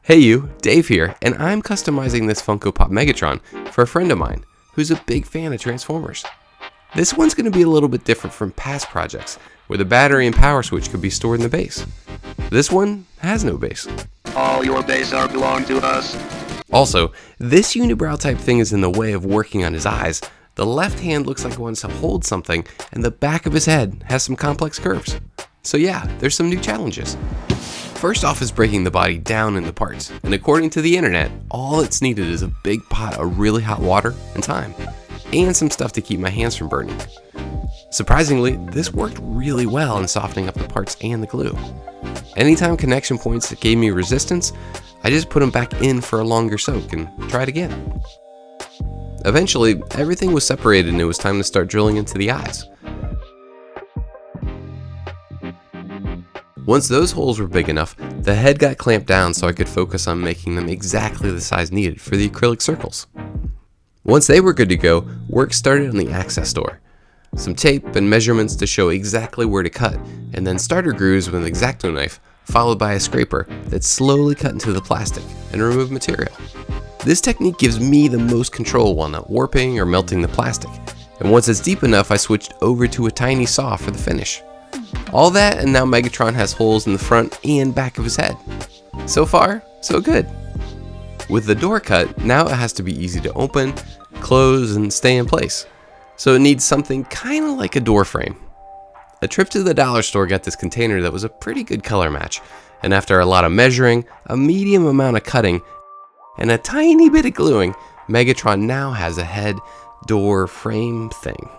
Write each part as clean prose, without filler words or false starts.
Hey you, Dave here, and I'm customizing this Funko Pop Megatron for a friend of mine who's a big fan of Transformers. This one's going to be a little bit different from past projects where the battery and power switch could be stored in the base. This one has no base. All your base are belong to us. Also, this unibrow type thing is in the way of working on his eyes. The left hand looks like it wants to hold something, and the back of his head has some complex curves. So yeah, there's some new challenges. First off is breaking the body down into parts, and according to the internet, all it's needed is a big pot of really hot water and time, and some stuff to keep my hands from burning. Surprisingly, this worked really well in softening up the parts and the glue. Anytime connection points that gave me resistance, I just put them back in for a longer soak and tried again. Eventually, everything was separated and it was time to start drilling into the eyes. Once those holes were big enough, the head got clamped down so I could focus on making them exactly the size needed for the acrylic circles. Once they were good to go, work started on the access door. Some tape and measurements to show exactly where to cut, and then starter grooves with an X-Acto knife, followed by a scraper that slowly cut into the plastic and removed material. This technique gives me the most control while not warping or melting the plastic, and once it's deep enough I switched over to a tiny saw for the finish. All that, and now Megatron has holes in the front and back of his head. So far, so good. With the door cut, now it has to be easy to open, close, and stay in place. So it needs something kinda like a door frame. A trip to the dollar store got this container that was a pretty good color match, and after a lot of measuring, a medium amount of cutting, and a tiny bit of gluing, Megatron now has a head door frame thing.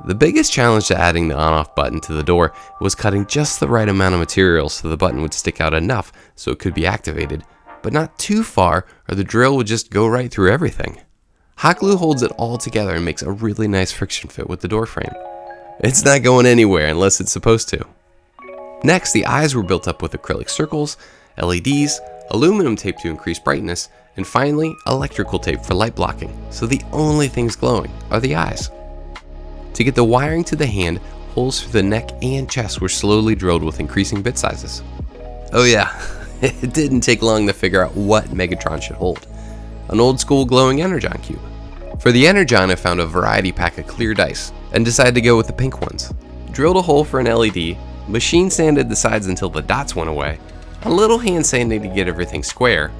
The biggest challenge to adding the on-off button to the door was cutting just the right amount of material so the button would stick out enough so it could be activated, but not too far or the drill would just go right through everything. Hot glue holds it all together and makes a really nice friction fit with the door frame. It's not going anywhere unless it's supposed to. Next, the eyes were built up with acrylic circles, LEDs, aluminum tape to increase brightness, and finally, electrical tape for light blocking, so the only things glowing are the eyes. To get the wiring to the hand, holes for the neck and chest were slowly drilled with increasing bit sizes. Oh yeah, it didn't take long to figure out what Megatron should hold. An old school glowing Energon cube. For the Energon, I found a variety pack of clear dice and decided to go with the pink ones. Drilled a hole for an LED, machine sanded the sides until the dots went away, a little hand sanding to get everything square,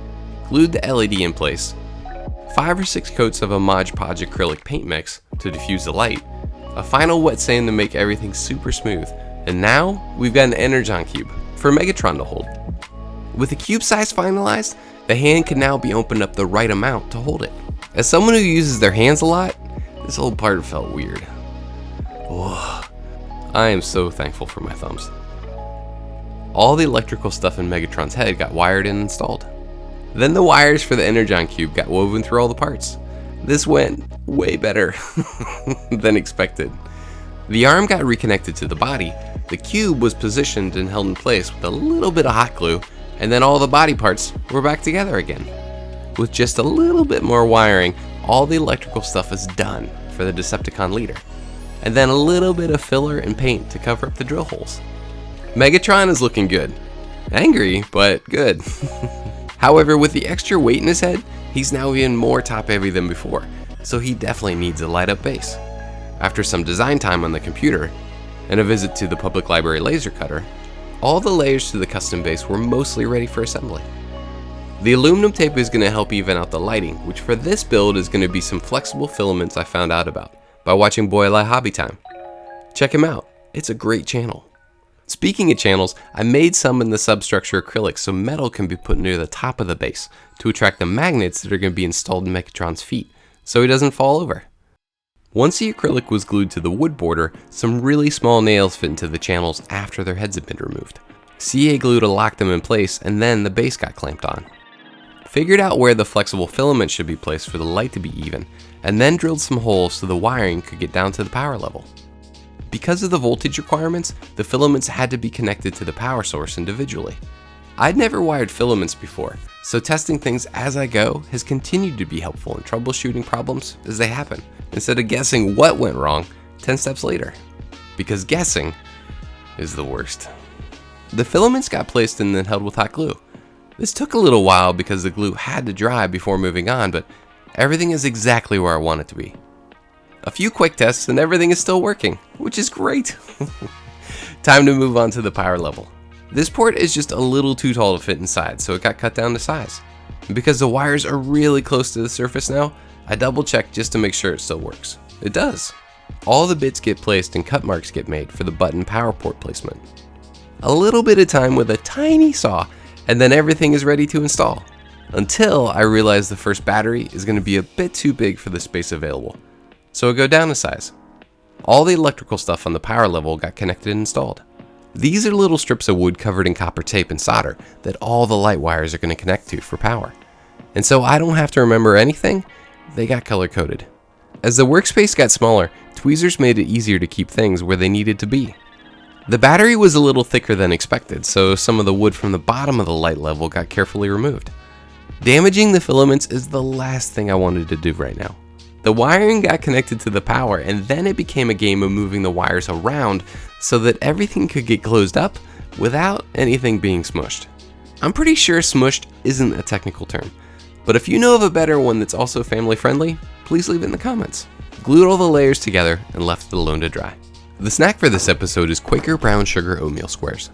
glued the LED in place, 5 or 6 coats of a Mod Podge acrylic paint mix to diffuse the light, a final wet sand to make everything super smooth, and now we've got an Energon cube for Megatron to hold. With the cube size finalized, the hand can now be opened up the right amount to hold it. As someone who uses their hands a lot, this whole part felt weird. Oh, I am so thankful for my thumbs. All the electrical stuff in Megatron's head got wired and installed. Then the wires for the Energon cube got woven through all the parts. This went way better than expected. The arm got reconnected to the body, the cube was positioned and held in place with a little bit of hot glue, and then all the body parts were back together again. With just a little bit more wiring, all the electrical stuff is done for the Decepticon leader, and then a little bit of filler and paint to cover up the drill holes. Megatron is looking good. Angry, but good. However, with the extra weight in his head, he's now even more top-heavy than before, so he definitely needs a light-up base. After some design time on the computer, and a visit to the public library laser cutter, all the layers to the custom base were mostly ready for assembly. The aluminum tape is going to help even out the lighting, which for this build is going to be some flexible filaments I found out about by watching Boyle Hobby Time. Check him out, it's a great channel. Speaking of channels, I made some in the substructure acrylic so metal can be put near the top of the base to attract the magnets that are going to be installed in Megatron's feet so he doesn't fall over. Once the acrylic was glued to the wood border, some really small nails fit into the channels after their heads had been removed. CA glue to lock them in place, and then the base got clamped on. Figured out where the flexible filament should be placed for the light to be even, and then drilled some holes so the wiring could get down to the power level. Because of the voltage requirements, the filaments had to be connected to the power source individually. I'd never wired filaments before, so testing things as I go has continued to be helpful in troubleshooting problems as they happen, instead of guessing what went wrong 10 steps later. Because guessing is the worst. The filaments got placed and then held with hot glue. This took a little while because the glue had to dry before moving on, but everything is exactly where I want it to be. A few quick tests and everything is still working, which is great. Time to move on to the power level. This port is just a little too tall to fit inside, so it got cut down to size. And because the wires are really close to the surface now, I double checked just to make sure it still works. It does. All the bits get placed and cut marks get made for the button power port placement. A little bit of time with a tiny saw, and then everything is ready to install. Until I realized the first battery is going to be a bit too big for the space available, so I go down a size. All the electrical stuff on the power level got connected and installed. These are little strips of wood covered in copper tape and solder that all the light wires are going to connect to for power. And so I don't have to remember anything, they got color coded. As the workspace got smaller, tweezers made it easier to keep things where they needed to be. The battery was a little thicker than expected, so some of the wood from the bottom of the light level got carefully removed. Damaging the filaments is the last thing I wanted to do right now. The wiring got connected to the power, and then it became a game of moving the wires around so that everything could get closed up without anything being smushed. I'm pretty sure smushed isn't a technical term, but if you know of a better one that's also family friendly, please leave it in the comments. Glued all the layers together and left it alone to dry. The snack for this episode is Quaker brown sugar oatmeal squares.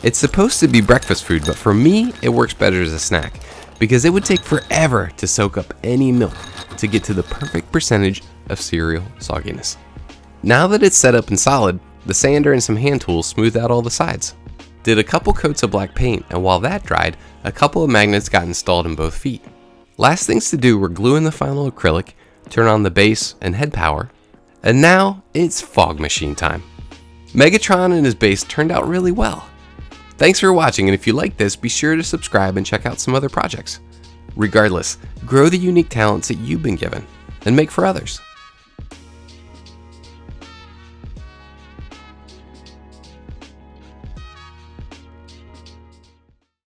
It's supposed to be breakfast food, but for me, it works better as a snack because it would take forever to soak up any milk to get to the perfect percentage of cereal sogginess. Now that it's set up and solid, the sander and some hand tools smoothed out all the sides. Did a couple coats of black paint, and while that dried, a couple of magnets got installed in both feet. Last things to do were glue in the final acrylic, turn on the base and head power, and now it's fog machine time. Megatron and his base turned out really well. Thanks for watching, and if you like this, be sure to subscribe and check out some other projects. Regardless, grow the unique talents that you've been given and make for others.